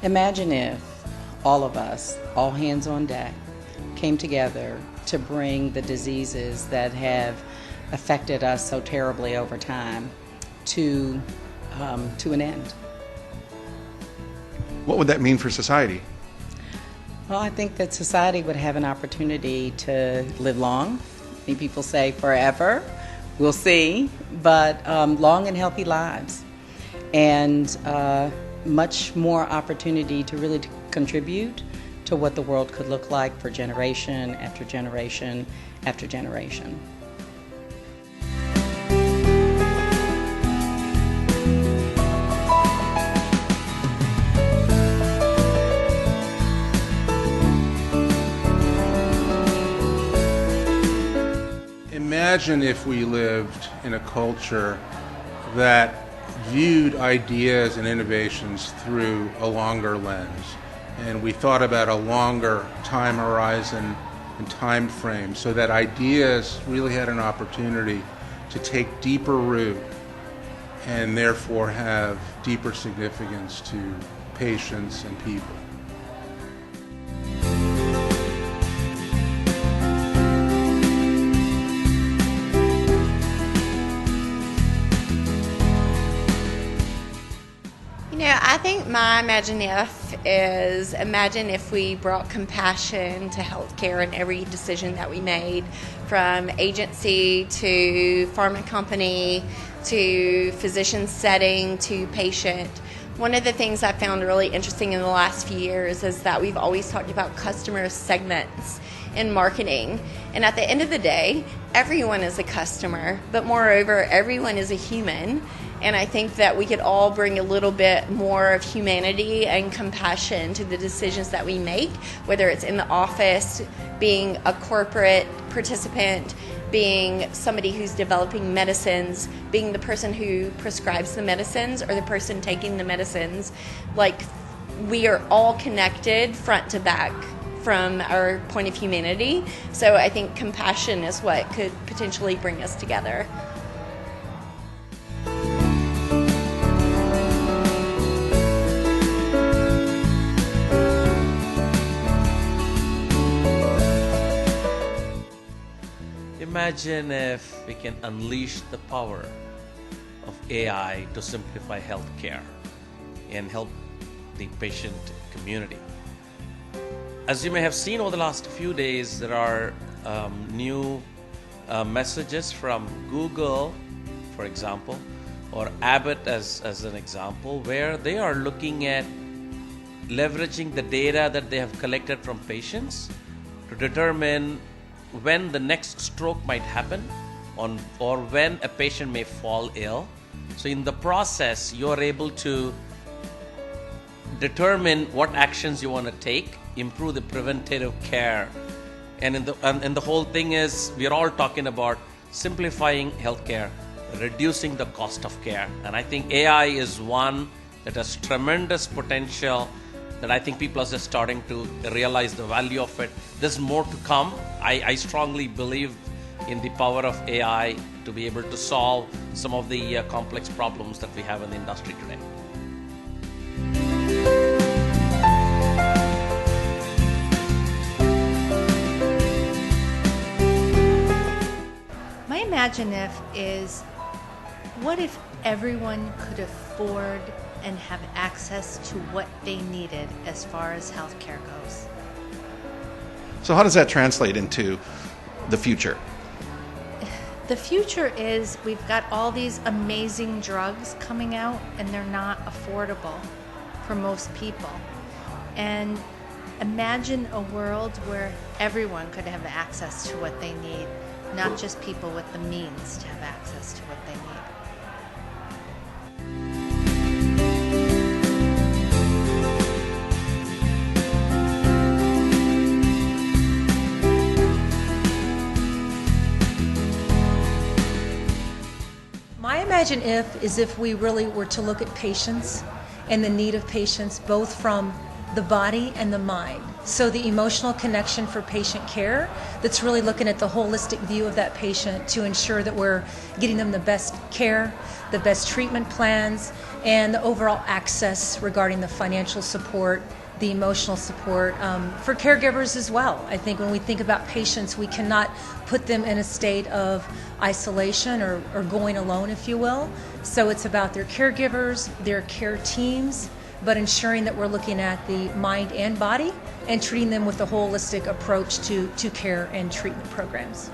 Imagine if all of us, all hands on deck, came together to bring the diseases that have affected us so terribly over time to an end. What would that mean for society? Well, I think that society would have an opportunity to live long. Many people say forever. We'll see. But long and healthy lives. And much more opportunity to really contribute to what the world could look like for generation after generation after generation. Imagine if we lived in a culture that viewed ideas and innovations through a longer lens, and we thought about a longer time horizon and time frame so that ideas really had an opportunity to take deeper root and therefore have deeper significance to patients and people. I think my imagine if we brought compassion to healthcare in every decision that we made, from agency to pharma company to physician setting to patient. One of the things I found really interesting in the last few years is that we've always talked about customer segments in marketing. And at the end of the day, everyone is a customer, but moreover, everyone is a human. And I think that we could all bring a little bit more of humanity and compassion to the decisions that we make, whether it's in the office, being a corporate participant, being somebody who's developing medicines, being the person who prescribes the medicines or the person taking the medicines. Like, we are all connected front to back from our point of humanity. So I think compassion is what could potentially bring us together. Imagine if we can unleash the power of AI to simplify healthcare and help the patient community. As you may have seen over the last few days, there are new messages from Google, for example, or Abbott as an example, where they are looking at leveraging the data that they have collected from patients to determine when the next stroke might happen or when a patient may fall ill. So in the process, you're able to determine what actions you want to take, improve the preventative care. And the whole thing is, we're all talking about simplifying healthcare, reducing the cost of care. And I think AI is one that has tremendous potential, that I think people are just starting to realize the value of it. There's more to come. I strongly believe in the power of AI to be able to solve some of the complex problems that we have in the industry today. My imagine if is, what if everyone could afford and have access to what they needed as far as healthcare goes? So how does that translate into the future? The future is, we've got all these amazing drugs coming out and they're not affordable for most people. And imagine a world where everyone could have access to what they need, not just people with the means to have access to what they need. My imagine if is if we really were to look at patients and the need of patients, both from the body and the mind. So the emotional connection for patient care, that's really looking at the holistic view of that patient to ensure that we're getting them the best care, the best treatment plans, and the overall access regarding the financial support, the emotional support for caregivers as well. I think when we think about patients, we cannot put them in a state of isolation or going alone, if you will. So it's about their caregivers, their care teams, but ensuring that we're looking at the mind and body and treating them with a holistic approach to care and treatment programs.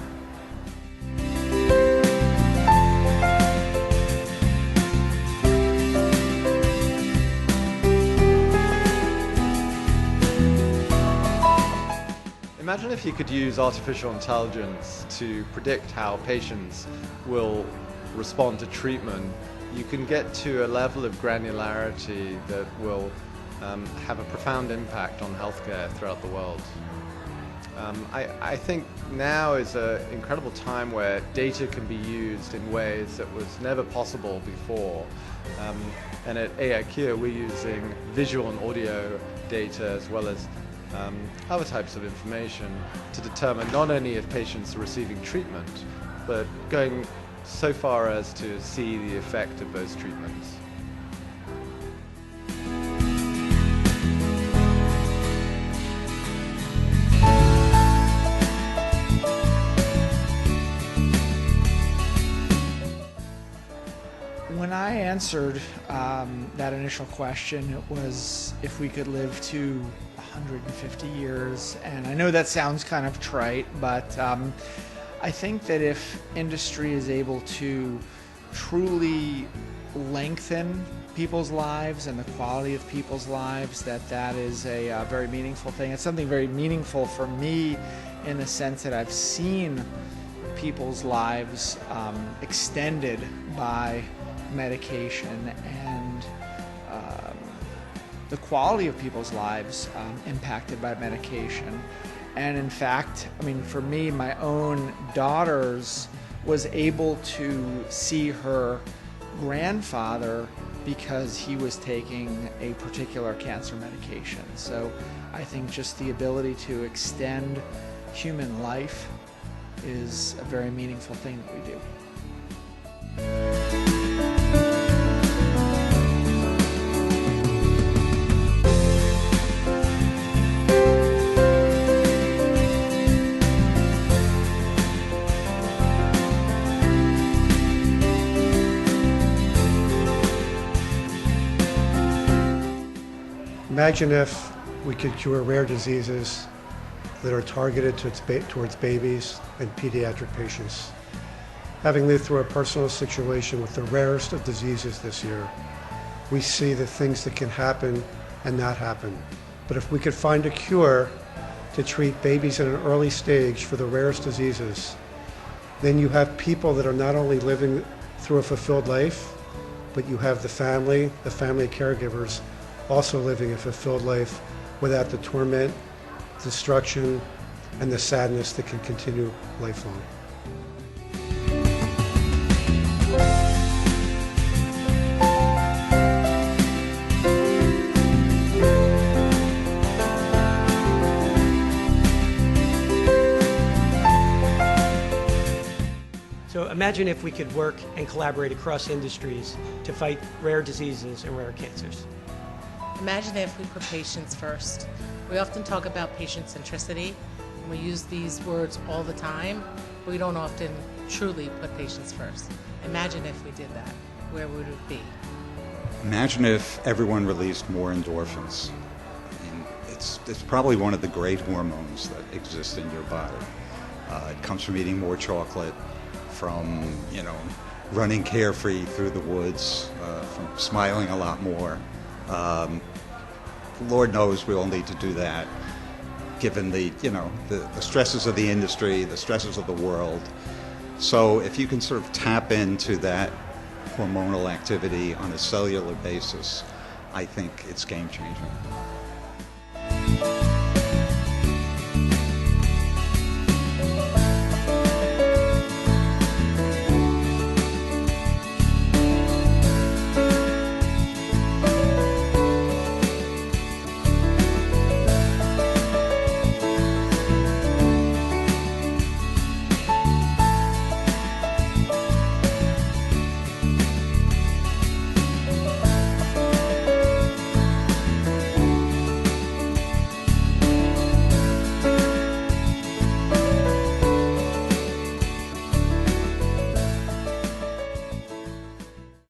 Imagine if you could use artificial intelligence to predict how patients will respond to treatment. You can get to a level of granularity that will have a profound impact on healthcare throughout the world. I think now is an incredible time where data can be used in ways that was never possible before. And at AICure, we're using visual and audio data as well as other types of information to determine not only if patients are receiving treatment, but going so far as to see the effect of those treatments. When I answered that initial question, it was if we could live to 150 years, and I know that sounds kind of trite, but I think that if industry is able to truly lengthen people's lives and the quality of people's lives, that is a very meaningful thing. It's something very meaningful for me in the sense that I've seen people's lives extended by medication, and the quality of people's lives impacted by medication. And in fact, I mean, for me, my own daughters was able to see her grandfather because he was taking a particular cancer medication. So I think just the ability to extend human life is a very meaningful thing that we do. Imagine if we could cure rare diseases that are targeted towards babies and pediatric patients. Having lived through a personal situation with the rarest of diseases this year, we see the things that can happen and not happen. But if we could find a cure to treat babies in an early stage for the rarest diseases, then you have people that are not only living through a fulfilled life, but you have the family caregivers also living a fulfilled life without the torment, destruction, and the sadness that can continue lifelong. So imagine if we could work and collaborate across industries to fight rare diseases and rare cancers. Imagine if we put patients first. We often talk about patient centricity, and we use these words all the time, but we don't often truly put patients first. Imagine if we did that. Where would it be? Imagine if everyone released more endorphins. I mean, it's probably one of the great hormones that exist in your body. It comes from eating more chocolate, from running carefree through the woods, from smiling a lot more. Lord knows we all need to do that, given the stresses of the industry, the stresses of the world. So if you can sort of tap into that hormonal activity on a cellular basis, I think it's game-changing.